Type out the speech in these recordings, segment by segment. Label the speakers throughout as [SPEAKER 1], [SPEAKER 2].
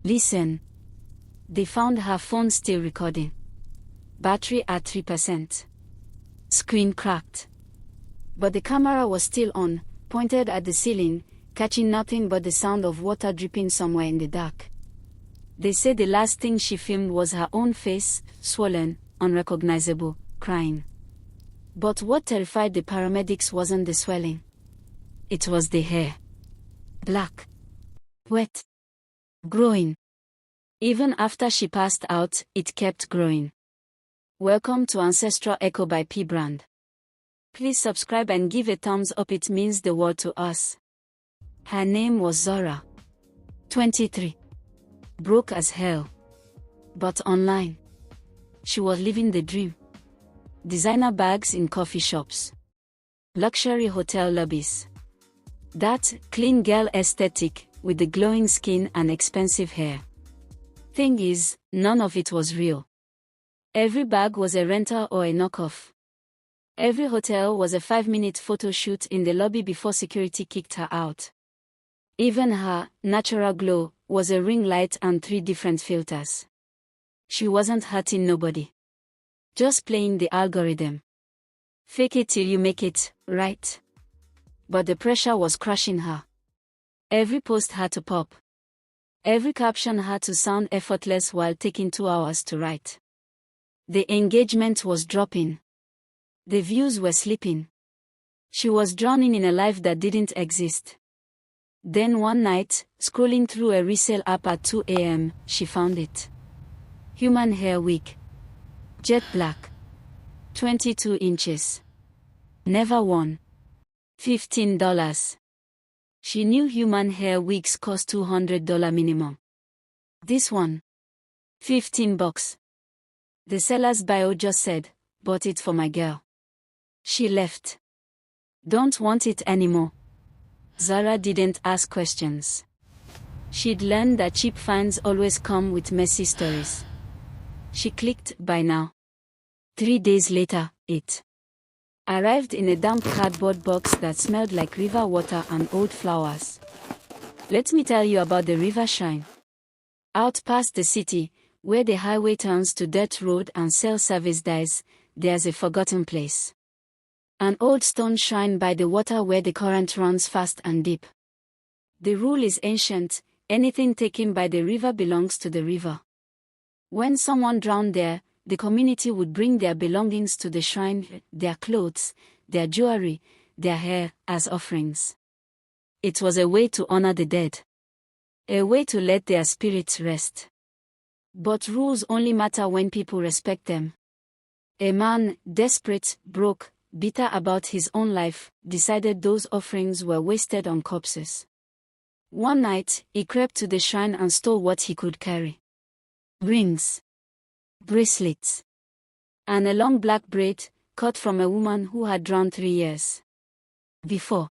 [SPEAKER 1] Listen. They found her phone still recording. Battery at 3%. Screen cracked. But the camera was still on, pointed at the ceiling, catching nothing but the sound of water dripping somewhere in the dark. They say the last thing she filmed was her own face, swollen, unrecognizable, crying. But what terrified the paramedics wasn't the swelling. It was the hair. Black. Wet. Growing. Even after she passed out, it kept growing. Welcome to Ancestral Echo by Pbrand. Please subscribe and give a thumbs up, it means the world to us. Her name was Zora. 23. Broke as hell. But online. She was living the dream. Designer bags in coffee shops. Luxury hotel lobbies. That clean girl aesthetic, with the glowing skin and expensive hair. Thing is, none of it was real. Every bag was a rental or a knockoff. Every hotel was a 5-minute photo shoot in the lobby before security kicked her out. Even her natural glow was a ring light and 3 different filters. She wasn't hurting nobody. Just playing the algorithm. Fake it till you make it, right? But the pressure was crushing her. Every post had to pop. Every caption had to sound effortless while taking 2 hours to write. The engagement was dropping. The views were slipping. She was drowning in a life that didn't exist. Then one night, scrolling through a resale app at 2 a.m., she found it. Human hair wig. Jet black. 22 inches. Never worn. $15. She knew human hair wigs cost $200 minimum. This one. $15. The seller's bio just said, "Bought it for my girl." She left. Don't want it anymore. Zara didn't ask questions. She'd learned that cheap finds always come with messy stories. She clicked buy now. 3 days later, it arrived in a damp cardboard box that smelled like river water and old flowers. Let me tell you about the river shrine. Out past the city, where the highway turns to dirt road and cell service dies, there's a forgotten place. An old stone shrine by the water where the current runs fast and deep. The rule is ancient: anything taken by the river belongs to the river. When someone drowned there, the community would bring their belongings to the shrine, their clothes, their jewelry, their hair, as offerings. It was a way to honor the dead. A way to let their spirits rest. But rules only matter when people respect them. A man, desperate, broke, bitter about his own life, decided those offerings were wasted on corpses. One night, he crept to the shrine and stole what he could carry. Rings. Bracelets. And a long black braid, cut from a woman who had drowned 3 years before.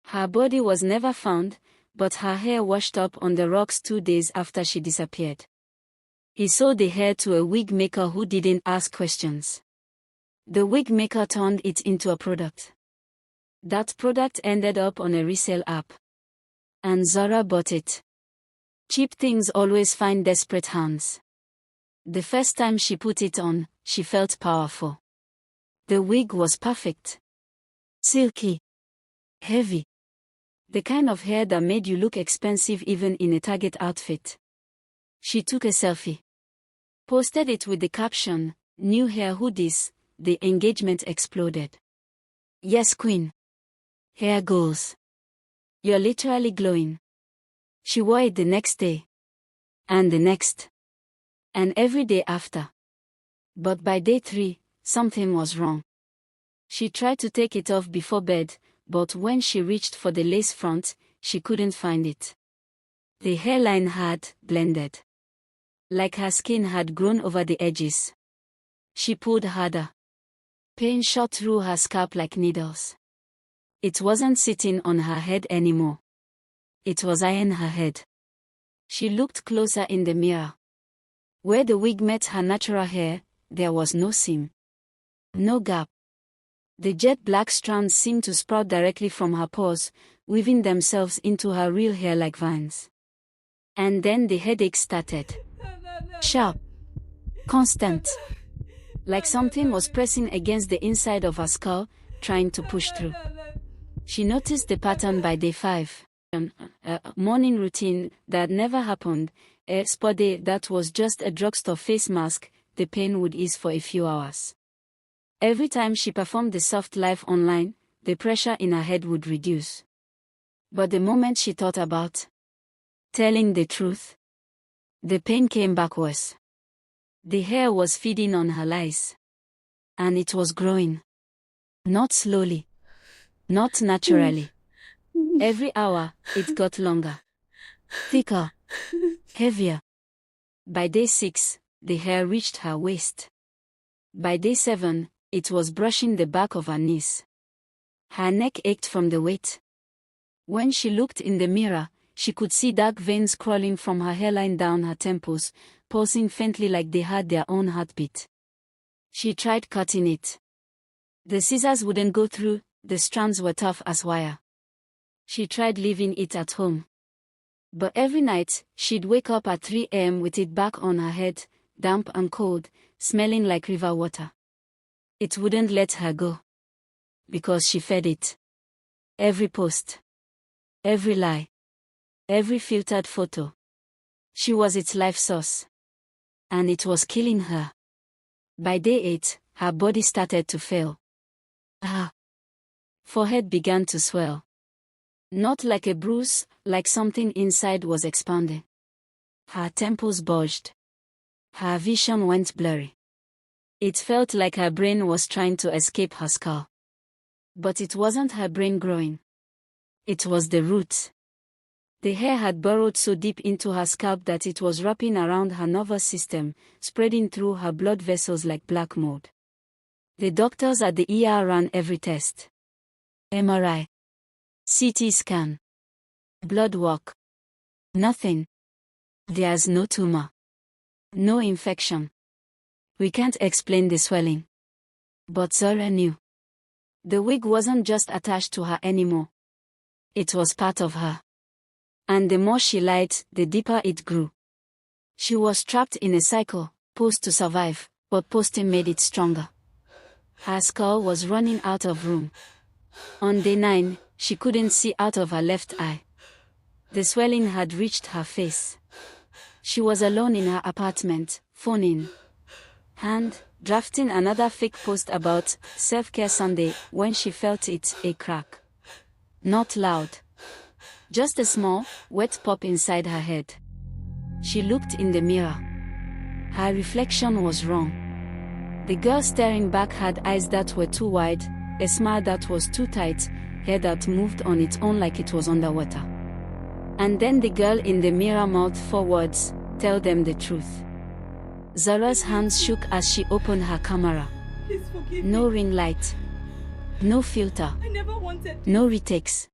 [SPEAKER 1] Her body was never found, but her hair washed up on the rocks 2 days after she disappeared. He sold the hair to a wig maker who didn't ask questions. The wig maker turned it into a product. That product ended up on a resale app. And Zora bought it. Cheap things always find desperate hands. The first time she put it on, she felt powerful. The wig was perfect. Silky. Heavy. The kind of hair that made you look expensive even in a Target outfit. She took a selfie. Posted it with the caption, "New hair hoodies." The engagement exploded. "Yes, queen. Hair goals. You're literally glowing." She wore it the next day. And the next. And every day after. But by day 3, something was wrong. She tried to take it off before bed, but when she reached for the lace front, she couldn't find it. The hairline had blended. Like her skin had grown over the edges. She pulled harder. Pain shot through her scalp like needles. It wasn't sitting on her head anymore. It was eyeing her head. She looked closer in the mirror. Where the wig met her natural hair, there was no seam. No gap. The jet black strands seemed to sprout directly from her paws, weaving themselves into her real hair like vines. And then the headache started. Sharp. Constant. Like something was pressing against the inside of her skull, trying to push through. She noticed the pattern by day 5. A morning routine that never happened, a spa day that was just a drugstore face mask, the pain would ease for a few hours. Every time she performed the soft life online, the pressure in her head would reduce. But the moment she thought about telling the truth, the pain came back worse. The hair was feeding on her lies. And it was growing. Not slowly. Not naturally. Every hour, it got longer. Thicker. Heavier. By day 6, the hair reached her waist. By day 7, it was brushing the back of her knees. Her neck ached from the weight. When she looked in the mirror, she could see dark veins crawling from her hairline down her temples, pulsing faintly like they had their own heartbeat. She tried cutting it. The scissors wouldn't go through, the strands were tough as wire. She tried leaving it at home. But every night, she'd wake up at 3 a.m. with it back on her head, damp and cold, smelling like river water. It wouldn't let her go. Because she fed it. Every post. Every lie. Every filtered photo. She was its life source. And it was killing her. By day 8, her body started to fail. Her forehead began to swell. Not like a bruise, like something inside was expanding. Her temples bulged. Her vision went blurry. It felt like her brain was trying to escape her skull. But it wasn't her brain growing. It was the roots. The hair had burrowed so deep into her scalp that it was wrapping around her nervous system, spreading through her blood vessels like black mold. The doctors at the ER ran every test. MRI. CT scan. Blood work. Nothing. There's no tumor. No infection. We can't explain the swelling. But Zora knew. The wig wasn't just attached to her anymore. It was part of her. And the more she lied, the deeper it grew. She was trapped in a cycle, post to survive, but posting made it stronger. Her skull was running out of room. On day 9, she couldn't see out of her left eye. The swelling had reached her face. She was alone in her apartment, phone in hand, drafting another fake post about Self-Care Sunday when she felt it, a crack. Not loud. Just a small, wet pop inside her head. She looked in the mirror. Her reflection was wrong. The girl staring back had eyes that were too wide, a smile that was too tight, hair that moved on its own like it was underwater. And then the girl in the mirror mouthed 4 words, "Tell them the truth." Zora's hands shook as she opened her camera. No ring light. No filter. No retakes.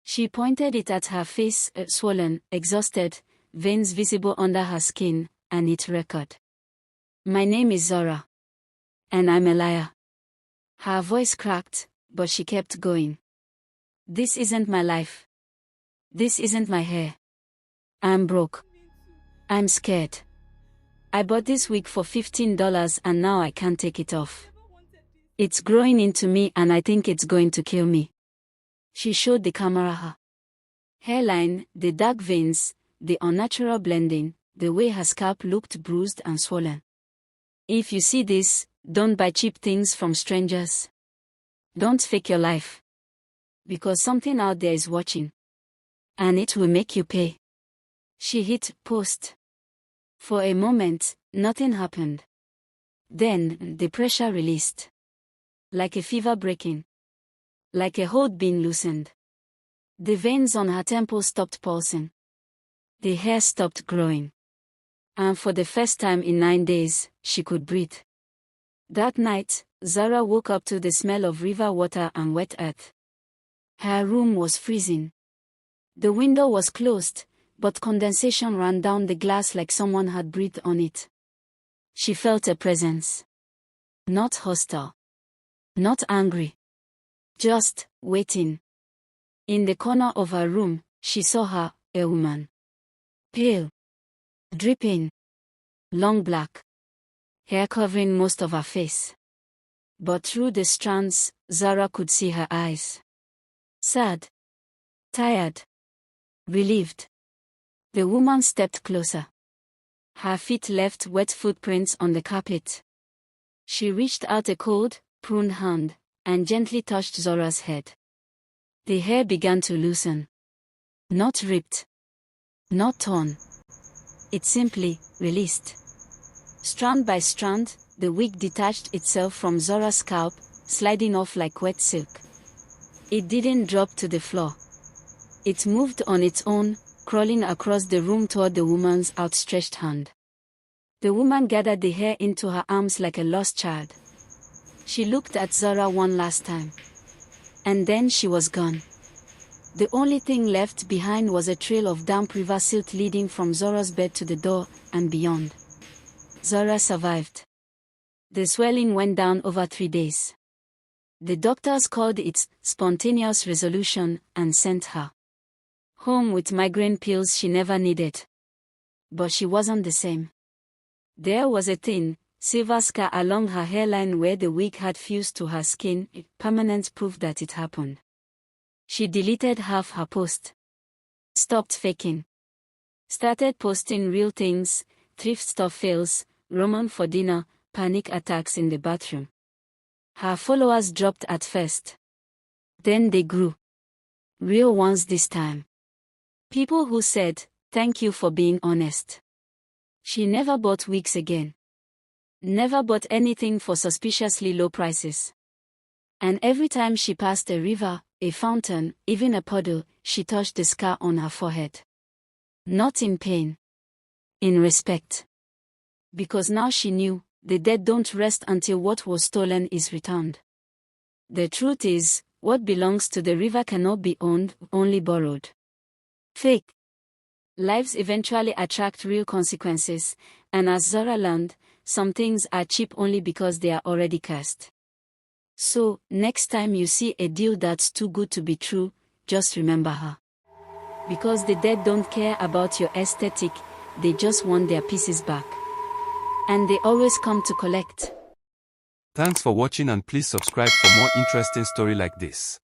[SPEAKER 1] She pointed it at her face, swollen, exhausted, veins visible under her skin, and it record. "My name is Zora. And I'm a liar." Her voice cracked, but she kept going. "This isn't my life. This isn't my hair. I'm broke. I'm scared. I bought this wig for $15 and now I can't take it off. It's growing into me and I think it's going to kill me." She showed the camera her hairline, the dark veins, the unnatural blending, the way her scalp looked bruised and swollen. "If you see this, don't buy cheap things from strangers. Don't fake your life. Because something out there is watching. And it will make you pay." She hit post. For a moment, nothing happened. Then, the pressure released. Like a fever breaking. Like a hold being loosened. The veins on her temple stopped pulsing. The hair stopped growing. And for the first time in 9 days, she could breathe. That night, Zara woke up to the smell of river water and wet earth. Her room was freezing. The window was closed, but condensation ran down the glass like someone had breathed on it. She felt a presence. Not hostile. Not angry. Just waiting. In the corner of her room, she saw her, a woman. Pale, dripping, long black, hair covering most of her face. But through the strands, Zara could see her eyes. Sad, tired, relieved. The woman stepped closer. Her feet left wet footprints on the carpet. She reached out a cold, pruned hand and gently touched Zora's head. The hair began to loosen. Not ripped. Not torn. It simply released. Strand by strand, the wig detached itself from Zora's scalp, sliding off like wet silk. It didn't drop to the floor. It moved on its own, crawling across the room toward the woman's outstretched hand. The woman gathered the hair into her arms like a lost child. She looked at Zora one last time. And then she was gone. The only thing left behind was a trail of damp river silt leading from Zora's bed to the door and beyond. Zora survived. The swelling went down over 3 days. The doctors called it spontaneous resolution and sent her home with migraine pills she never needed. But she wasn't the same. There was a thin, silver scar along her hairline where the wig had fused to her skin, permanent proof that it happened. She deleted half her post. Stopped faking. Started posting real things, thrift store fails, ramen for dinner, panic attacks in the bathroom. Her followers dropped at first. Then they grew. Real ones this time. People who said, "Thank you for being honest." She never bought wigs again. Never bought anything for suspiciously low prices. And every time she passed a river, a fountain, even a puddle, she touched the scar on her forehead. Not in pain. In respect. Because now she knew, the dead don't rest until what was stolen is returned. The truth is, what belongs to the river cannot be owned, only borrowed. Fake lives eventually attract real consequences, and as Zora learned, some things are cheap only because they are already cursed. So, next time you see a deal that's too good to be true, just remember her. Because the dead don't care about your aesthetic, they just want their pieces back. And they always come to collect.
[SPEAKER 2] Thanks for watching and please subscribe for more interesting story like this.